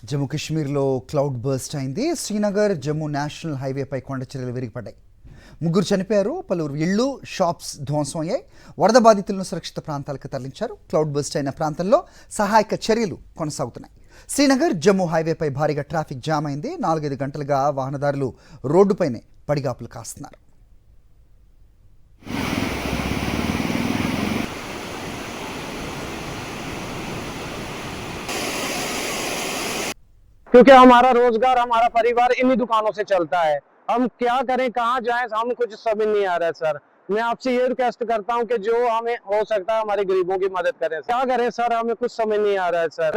జమ్మూ కాశ్మీర్లో cloud burst అయింది. Srinagar Jammu national హైవేపై కొండచర్యలు విరిగిపడ్డాయి. ముగ్గురు చనిపోయారు. పలువురు ఇళ్లు, షాప్స్ ధ్వంసం అయ్యాయి. వరద బాధితులను సురక్షిత ప్రాంతాలకు తరలించారు. క్లౌడ్ బర్స్ట్ అయిన ప్రాంతంలో సహాయక చర్యలు కొనసాగుతున్నాయి. శ్రీనగర్ జమ్మూ హైవేపై భారీగా ట్రాఫిక్ జామ్ అయింది. 4-5 గంటలుగా వాహనదారులు రోడ్డుపైనే పడిగాపులు కాస్తున్నారు. क्योंकि हमारा रोजगार, हमारा परिवार इन्हीं दुकानों से चलता है। हम क्या करें, कहाँ जाएं, हम कुछ समझ नहीं आ रहा है सर। मैं आपसे ये रिक्वेस्ट करता हूँ कि जो हमें हो सकता है हमारे गरीबों की मदद करें। क्या करें सर, हमें कुछ समझ नहीं आ रहा है सर।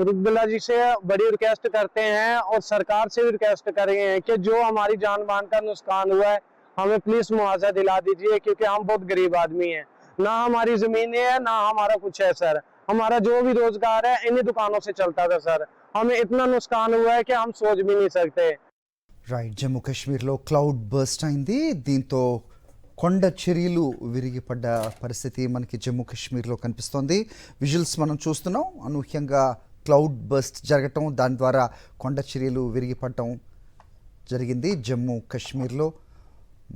रुकबिल्ला जी से बड़ी रिक्वेस्ट करते हैं और सरकार से भी रिक्वेस्ट करेंगे कि जो हमारी जान मान का नुकसान हुआ है हमें प्लीज मुआवजा दिला दीजिए, क्योंकि हम बहुत गरीब आदमी हैं। ना हमारी जमीनें है, ना हमारा कुछ है सर। हमारा जो भी रोजगार है इन्हीं दुकानों से चलता था सर। हमें इतना नुकसान हुआ है कि हम सोच भी नहीं सकते। రైట్, జమ్మూ కాశ్మీర్లో క్లౌడ్ బర్స్ట్ అయింది. దీంతో కొండ చర్యలు విరిగిపడ్డ పరిస్థితి మనకి జమ్మూ కాశ్మీర్లో కనిపిస్తోంది. విజువల్స్ మనం చూస్తున్నాం. అనూహ్యంగా క్లౌడ్ బర్స్ట్ జరగటం, దాని ద్వారా కొండ చర్యలు విరిగిపడటం జరిగింది జమ్మూ కాశ్మీర్లో.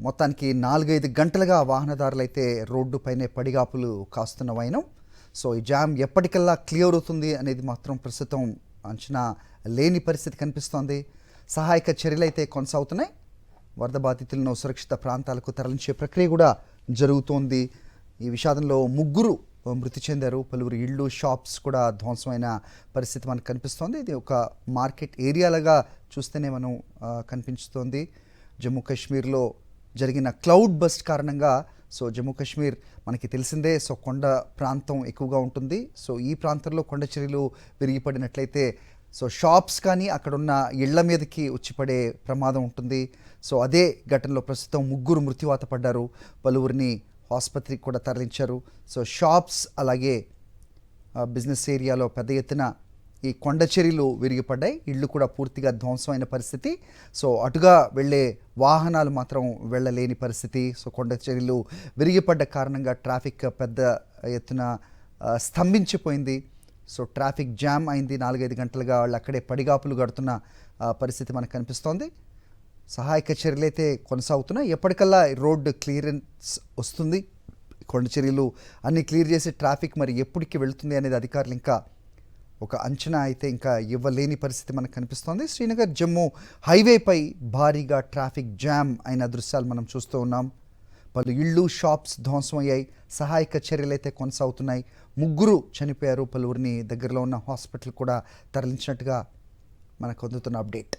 మొత్తానికి 4-5 గంటలుగా వాహనదారులు అయితే రోడ్డుపైనే పడిగాపులు కాస్తున్న వైనం. సో ఈ జామ్ ఎప్పటికల్లా క్లియర్ అవుతుంది అనేది మాత్రం ప్రస్తుతం అంచనా లేని పరిస్థితి కనిపిస్తోంది. సహాయక చర్యలు అయితే కొనసాగుతున్నాయి. వరద బాధితులను సురక్షిత ప్రాంతాలకు తరలించే ప్రక్రియ కూడా జరుగుతోంది. ఈ విషాదంలో 3 మృతి చెందారు. పలువురు ఇళ్ళు, షాప్స్ కూడా ధ్వంసమైన పరిస్థితి మనకు కనిపిస్తోంది. ఇది ఒక మార్కెట్ ఏరియాలుగా చూస్తేనే మనం కనిపిస్తోంది. జమ్మూ కాశ్మీర్లో జరిగిన క్లౌడ్ బస్ట్ కారణంగా జమ్మూ కాశ్మీర్ మనకి తెలిసిందే. కొండ ప్రాంతం ఎక్కువగా ఉంటుంది. ఈ ప్రాంతంలో కొండ చర్యలు విరిగిపడినట్లయితే షాప్స్ కానీ అక్కడున్న ఇళ్ల మీదకి వచ్చిపడే ప్రమాదం ఉంటుంది. అదే ఘటనలో ప్రస్తుతం 3 మృత్యువాత పడ్డారు. పలువురిని ఆసుపత్రికి కూడా తరలించారు. షాప్స్ అలాగే బిజినెస్ ఏరియాలో పెద్ద ఎత్తున ఈ కొండ చర్యలు విరిగిపడ్డాయి. ఇళ్ళు కూడా పూర్తిగా ధ్వంసమైన పరిస్థితి. అటుగా వెళ్ళే వాహనాలు మాత్రం వెళ్ళలేని పరిస్థితి. కొండ చర్యలు విరిగిపడ్డ కారణంగా ట్రాఫిక్ పెద్ద ఎత్తున స్తంభించిపోయింది. ట్రాఫిక్ జామ్ అయింది. 4-5 గంటలుగా వాళ్ళు అక్కడే పడిగాపులు గడుతున్న పరిస్థితి మనకు కనిపిస్తోంది. సహాయక చర్యలు అయితే కొనసాగుతున్నాయి. ఎప్పటికల్లా రోడ్ క్లియరెన్స్ వస్తుంది. కొండ చర్యలు అన్నీ క్లియర్ చేసి ట్రాఫిక్ మరి ఎప్పటికి వెళుతుంది అనేది అధికారులు ఇంకా ఒక అంచనా అయితే ఇంకా ఇవ్వలేని పరిస్థితి మనకు కనిపిస్తోంది. శ్రీనగర్ జమ్మూ హైవేపై భారీగా ట్రాఫిక్ జామ్ అయిన దృశ్యాలు మనం చూస్తూ ఉన్నాం. పలు ఇళ్ళు, షాప్స్ ధ్వంసం అయ్యాయి. సహాయక చర్యలు అయితే కొనసాగుతున్నాయి. 3 చనిపోయారు. పలువురిని దగ్గరలో ఉన్న హాస్పిటల్ కూడా తరలించినట్టుగా మనకు అందుతున్న అప్డేట్.